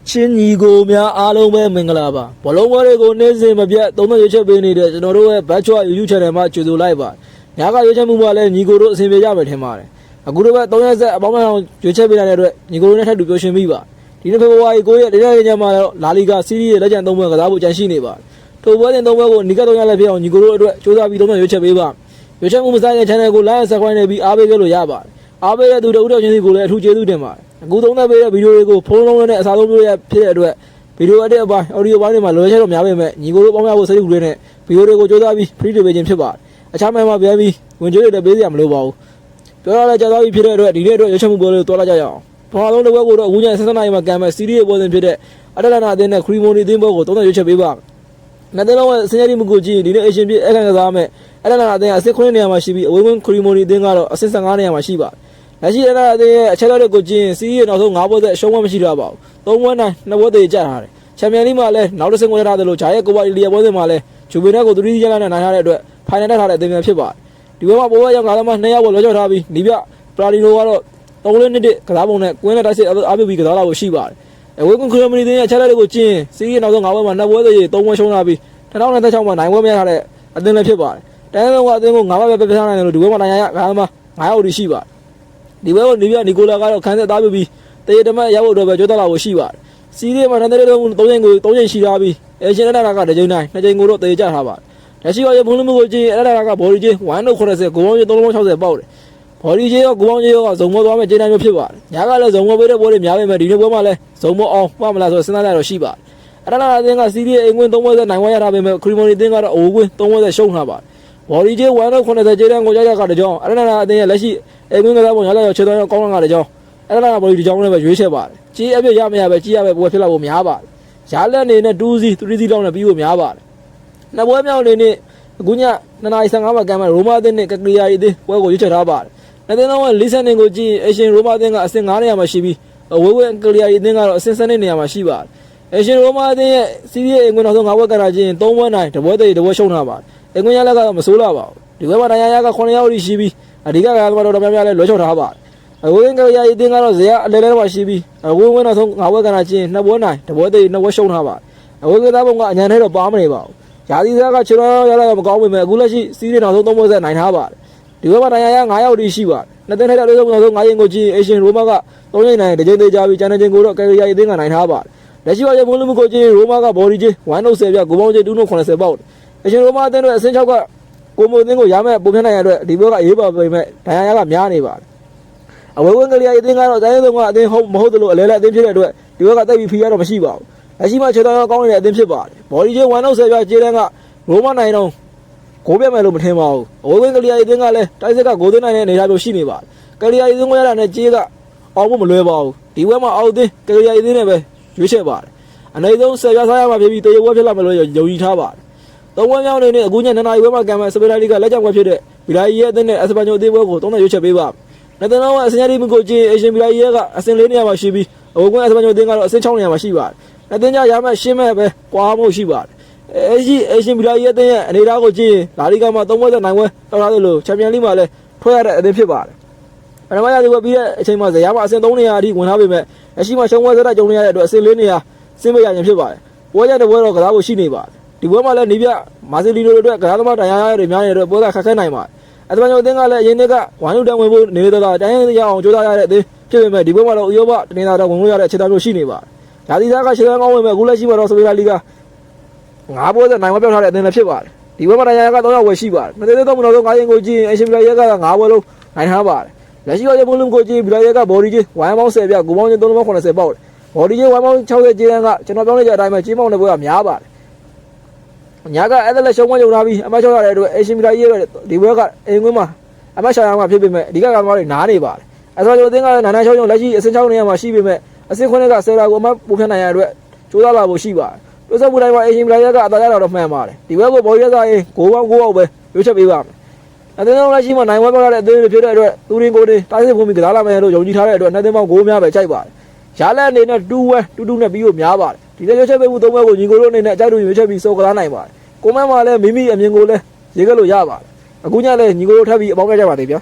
ချင်းညီကိုများအားလုံးပဲမင်္ဂလာပါဘလုံးဝတွေကိုနေ့စဉ်မပြတ်သုံးသပ်ရွေးချက်ပေးနေတဲ့ကျွန်တော်တို့ရဲ့ Virtual YouTube Channel မှာကြိုဆိုလိုက်ပါညကရွေးချက်မှုမှာလည်းညီကိုတို့အဆင်ပြေကြမယ်ထင်ပါတယ်အခုတော့3ရက်ဆက်အပေါင်းများရွေးချက်ပေးတဲ့အတွက်ညီကိုတို့နဲ့ထပ်တူပြောရှင်ပြီးပါဒီနေ့ဖေဖော်ဝါရီ9ရက်ဒီနေ့ညမှာတော့လာလီဂါစီးရီးရဲ့လက်ကျန်3ပွဲကစားဖို့ကြံရှိနေပါတယ်ထိုပွဲစဉ်3ပွဲကိုနီက3ရက်လည်းဖြစ်အောင်ညီကိုတို့အတွက်စူးစမ်းပြီးသုံးသပ်ရွေးချက်ပေးပါရွေးချက်မှုမဆိုင်တဲ့ channel ကို like and subscribe နဲ့ပြီးအားပေးကြလို့ရပါတယ်အားပေးတဲ့သူတို့ချင်းစီကိုလည်းအထူးကျေးဇူးတင်ပါတယ်အခုသုံးသပ်ပေးတဲ့ဗီဒီယိုတွေကိုဖုန်းလုံးနဲ့အစားဆုံးပြောရဖြစ်တဲ့အတွက်ဗီဒီယိုအတဲ့အပိုင်း audio ပိုင်းတွေမှာလိုရချက်တော့များပေမဲ့ညီကိုတို့ပေါင်းရဖို့စိတ်ကူတွေနဲ့ဗီဒီယိုတွေကိုစူးစမ်းပြီး free တွေပေးခြင်းဖြစ်ပါတယ်အခြားမှန်မှာပြန်ပြီးဝင်ကြွေးတွေပေးစရာမလိုပါဘူးပြောရလဲကြာသွားပြီဖြစ်တဲ့အတွက်ဒီနေ့အတွက်ရွေးချက်မှုပွဲလေးကိုတွားလိုက်ကြရအောင်ပထမဆုံးတစ်ပွဲကိုတော့အခုည7:00နာရီမှာကံမဲ့စီးရီးရဲ့ပွဲစဉ်ဖြစ်တဲ့အတလနာအသင်းနဲ့ခရီမိုနီအသင်းပွဲကိုသုံးသပ်ရွေးချက်ပေးပါနှစ်သင်းလုံးရဲ့စင်ရည်မှုကိုကြည့်ဒီနေ့ Asian ပြည်အခမ်းကစားမဲ့အတလနာအသင်းအဆင့်9နေရာမှာရှိပြီးအဝေးဝင်ခရီမိုနီအသင်းကတော့အဆင့်15နေရာမှာရှိပါတယ်လက်ရှိအတလနာအသင်းရဲ့အချက်အလက်တွေကိုကြည့်စီးရီးရဲ့နောက်ဆုံး5ပွဲဆက်အရှုံးမှမရှိတော့ပါဘူး3ပွဲနိုင်2ပွဲသေးကြထားတယ်ချန်ပီယံလိမှာလည်းနောက်တစ်ဆင့်ကိုရထားတယ်လို့ဂျာရဲ့ကိုပါလီယာပွဲစဉ်မှာလည်းဂျူဗီနယ်ကို3-0ရလာနဲ့နိုင်ထားတဲ့အတွက်ဖိုင်နယ်တက်ထားတဲ့အသင်းများဖြစ်ပါတယ်ဒီပွဲမှာပွဲရောက်9သမား2ယောက်ကိုလောချောက်ထားပြီးနီးပြပရာလီနိုကတော့3-2ကစားပုံနဲ့ကွင်းနဲ့တိုက်စစ်အားပြုပြီးကစားလာဖို့ရှိပါတယ်အဝေးကွန်ခရီမိုနီအသင်းရဲ့အချက်အလက်တွေကိုကြည့်စီးရီးရဲ့နောက်ဆုံး5ပွဲမှာ2ပွဲသေး3ပွဲရှုံးထားပြီး2026မှာ9ပွဲမရထားတဲ့အသင်းလည်းဖြစ်ပါတယ်တိုင်းလုံးကအသင်းကို9ပွဲပဲပြထားနိုင်တယ်လို့ဒီပွဲမှာနိုင်ရ9သမား9ယောက်တည်းရှိပါတယ်ဒီပွဲကိုနီကိုလာကတော့ခန်းဆက်သားပြုပြီးတရေတမတ်ရောက်ဖို့အတွက်ပဲကြိုးစားလာဖို့ရှိပါတယ်စီးရီးမှာ3-3ချိန်ကို3ချိန်ရှိထားပြီးအေရှင်အတနာက2ချိန်တိုင်း2ချိန်ကိုတော့တရေကျထားပါတယ်လက်ရှိရဲ့ဘုံလုံးမှုကိုကြည့်အတနာကဘော်ဒီချင်း1.80ဂိုးပေါင်း360ပေါက်တယ်ဘော်ဒီချင်းရောဂိုးပေါင်းချင်းရောဇုံမောသွားမဲ့ချိန်တိုင်းမျိုးဖြစ်ပါတယ်ညာကလည်းဇုံမောပေးတဲ့ပွဲတွေများပေမဲ့ဒီနေ့ပွဲမှာလည်းဇုံမောအောင်မှမလားဆိုစဉ်းစားလိုက်တော့ရှိပါတယ်အတနာအသင်းကစီးရီးအိမ်ကွင်း3ပွဲဆက်နိုင်ဝရထားပေမဲ့ခရီမိုနီအသင်းကတော့အဝေးကွင်း3ပွဲဆက်ရှုံးထားပါတယ်ဘော်ဒီချင်း1.80ချိန်တိုင်းကိုကြားရကတကြောင်အတနာအသင်းရဲ့လက်ရှိအိမ်ကွင်းကစားပုံရလာရောခြေသွမ်းရောကောင်းကောင်းကတကြောင်အတနာဘော်ဒီတကြောင်လည်းပဲရွေးချက်ပါတယ်ကြီးအပြည့်ရမရပဲကြီးရပဲပွဲဖြစ်လာဖို့များပါတယ်ရာလက်အနေနဲ့2-3 လောက်နဲ့ပြီးဖို့များပါတယ်နှစ်ပွဲမြောက်အနေနဲ့အခုည2:15မှာကံမဲ့ရိုမာအသင်းနဲ့ကကလီယာအသင်းပွဲကိုရွေးချယ်ထားပါတယ်နှစ်သင်းလုံးကလီဆန်နင်ကိုကြည့်အေရှင်ရိုမာအသင်းကအဆင့်9နေရာမှာရှိပြီးအဝေးဝဲကလီယာအသင်းကတော့အဆင့်7နေရာမှာရှိပါတယ်အေရှင်ရိုမာအသင်းရဲ့စီးရီးအင်္ဂွန်းနောက်ဆုံး5ပွဲကစားခြင်း3ပွဲနိုင်1ပွဲသေး1ပွဲရှုံးထားပါတယ်အင်္ဂွန်းရလက်ကတော့မဆိုးလာပါဘူးဒီပွဲမှာတရားရက9ယောက်ရှိပြီးအဓိကကတော့တော်များများလဲလွှဲချော်ထားပါတယ်အဝေးကလီယာအသင်းကတော့ဇေယျအလဲလဲမှာရှိပြီးအဝေးဝဲနောက်ဆုံး5ပွဲကစားခြင်း2ပွဲနိုင်1ပွဲသေး2ပွဲရှုံးထားပါတယ်အဝေးကစားပုံကအញ្ញံထဲတော့ပါမနေပါဘူးရာသီစားကခြေတော်ရလာတော့မကောင်းပေမဲ့အခုလက်ရှိစီးရီးနောက်ဆုံး3ပွဲဆက်နိုင်ထားပါတယ်ဒီဘက်မှာတရားရ9ယောက်တည်းရှိပါတယ်နှစ်သင်းထဲတဲ့နောက်ဆုံး9ချိန်ကိုကြည့်အေရှင်ရိုမာက3ချိန်နိုင်1ချိန်သေးကြပြီးကျန်တဲ့ချိန်ကိုတော့ကယ်ရီယာအသင်းကနိုင်ထားပါတယ်လက်ရှိရဲ့ဘုံလူမှုကိုကြည့်ရိုမာကဘော်ဒီချင်း1.60ပြဂိုးပေါင်းချင်း2.80ပေါက်အေရှင်ရိုမာအသင်းတို့အဆင့်6ကကိုမိုအသင်းကိုရမဲ့ပုံပြနိုင်ရတဲ့ဒီဘက်ကအေးပါပေမဲ့တရားရကများနေပါတယ်အဝေးဝင်ကလေးအသင်းကတော့တိုင်းသုံးကအသင်းဟုတ်မဟုတ်တယ်လို့အလဲလဲအသင်းဖြစ်တဲ့အတွက်ဒီဘက်ကတိုက်ပြီးဖီရတော့မရှိပါဘူးလက်ရှိမှာခြေတော်ကောင်းနေတဲ့အသင်းဖြစ်ပါတယ်ဘော်ဒီချင်း1.60ပြခြေတန်းကရိုမာနိုင်တော့ဂိုးပြမယ်လို့မထင်ပါဘူးအဝေးဝင်ကလေးအသင်းကလည်းတိုက်စစ်ကဂိုးသွင်းနိုင်တဲ့အနေအထားမျိုးရှိနေပါတယ်ကလေးအသင်းကရတာနဲ့ကြေးကအောင်ဖို့မလွယ်ပါဘူးဒီဘက်မှာအောက်အသင်းကလေးအသင်းနဲ့ပဲရွေးချယ်ပါတယ်အနည်းဆုံး10ပြစားရမှာဖြစ်ပြီးတရဝက်ဖြစ်လာမယ်လို့ယုံကြည်ထားပါတယ်သုံးပွဲမြောက်နေနဲ့အခုည2နာရီပွဲမှာကံမဲ့စပယ်လာလီကလက်ကျန်ပွဲဖြစ်တဲ့ဗီလာရီရဲ့အသင်းနဲ့အက်စပန်ညိုအသင်းပွဲကိုသုံးသပ်ရွေးချယ်ပေးပါနှစ်သင်းလုံးကအစင်ရည်မှုကိုကြည့်အေရှင်ဗီလာရီရဲ့ကအဆင့်4နေရာမှာရှိပြီးအဝေးကွင်းအက်စပန်ညိုအသင်းကတော့အဆင့်6နေရာမှာရှိပါတယ်နှစ်သင်းကြားရမဲ့ရှင်းမဲ့ပဲကွာမှုရှိပါတယ်အေရှင်ဗီလာရီရဲ့အသင်းရဲ့အနေအထားကိုကြည့်လာလီဂါမှာ3ပွဲဆက်နိုင်ပွဲတော်ထားသလိုချန်ပီယံလိမှာလည်းထွက်ရတဲ့အသင်းဖြစ်ပါတယ်ပထမရာသီပွဲပြီးတဲ့အချိန်မှာဇယားမှာအဆင့်3နေရာအထိဝင်ထားပေမဲ့အရှိမရှုံးပွဲဆက်တဲ့ကြုံနေရတဲ့အတွက်အဆင့်4နေရာဆင်းပေးရခြင်းဖြစ်ပါတယ်ပွဲကြတဲ့ပွဲတော့ကစားဖို့ရှိနေပါတယ်ဒီပွဲမှာလည်းနီးပြမာစီလီနိုတို့အတွက်ကစားသမားတရားရတွေများနေတဲ့အတွက်ပွဲကခက်ခဲနိုင်ပါတယ်အတမန်ကျော်အသင်းကလည်းအရင်ကဝိုင်းလူတန်းဝင်ဖို့နေတဲ့တော့တိုင်းရအောင်ကြိုးစားရတဲ့အသင်းဖြစ်ပေမဲ့ဒီပွဲမှာတော့ဥရောပတနင်္လာတော့ဝင်လို့ရတဲ့အခြေအနေမျိုးရှိနေပါတယ်ရာသီစားကရှင်းကောင်းဝင်မဲ့အခုလက်ရှိမှာတော့စပယ်လာလီက9ပွဲဆက်နိုင်ပွဲပြောက်ထားတဲ့အသင်းလည်းဖြစ်ပါတယ်ဒီပွဲမှာတရားရက3ယောက်ဝယ်ရှိပါတယ်နှစ်သင်းသုံးနောက်ဆုံး9ချိန်ကိုကြည့်အရှင်ဗီလာရီက9ပွဲလုံးနိုင်ထားပါတယ်လက်ရှိရဲ့ဘုံလုံးကိုကြည့်ဗီလာရီကဘော်ဒီချင်းဝိုင်းပေါင်း10ပြဂိုးပေါင်းချင်း3.80ပေါက်ဘော်ဒီချင်းဝိုင်းပေါင်း60ကျေးတန်းကကျွန်တော်ပြောနေတဲ့အတိုင်းပဲကြီးမောင်းတဲ့ပွဲကများပါတယ်ညာကအဲ့ဒါလည်းရှုံးမကြုံထားပြီးအမတ်ချောရတဲ့အတွက်အေရှင်ဗီလာရီရဲ့ဒီဘက်ကအင်ကွင်းမှာအမတ်ရှာရမှာဖြစ်ပေမဲ့အဓိကကမားတွေနားနေပါတယ်အဲ့ဒါကြောင့်အသင်းကနာနာချောင်းလက်ရှိအဆင့်6နေရာမှာရှိပေမဲ့အဆင့်9ကဆယ်ရာကိုအမတ်ပို့ဖြတ်နိုင်ရတဲ့အတွက်ကြိုးစားလာဖို့ရှိပါတယ်ပြဿနာပူတိုင်းမှာအေရှင်ဗီလာရီကအသာရတာတော့မှန်ပါတယ်ဒီဘက်ကိုဘော်ရီရစားရင်ဂိုးပေါင်း9အောက်ပဲရွေးချက်ပေးပါမယ်အသင်းတော်လက်ရှိမှာနိုင်ပွဲပေါက်ရတဲ့အသင်းတွေဖြစ်တဲ့အတွက်သူရင်ကိုယ်တွေတိုက်စစ်ဖုံးပြီးကစားလာမယ်လို့ယုံကြည်ထားတဲ့အတွက်နှစ်သင်းပေါင်း9များပဲကြိုက်ပါတယ်ရလက်အနေနဲ့2-2နဲ့ပြီးလို့များပါတယ်ဒီနေ့ရွေးချက်ပေးမှု3ပွဲကိုညီကိုတို့အနေနဲ့အကြိုက်တူရွေးချက်ပြီးစောကစားနိုင်ပါတယ်ကိုမန်းမှာလည်းမိမိအမြင်ကိုလည်းရေးခဲ့လို့ရပါတယ်အခုညလည်းညီကိုတို့ထပ်ပြီးအပေါင်းခဲ့ကြပါသေးဗျာ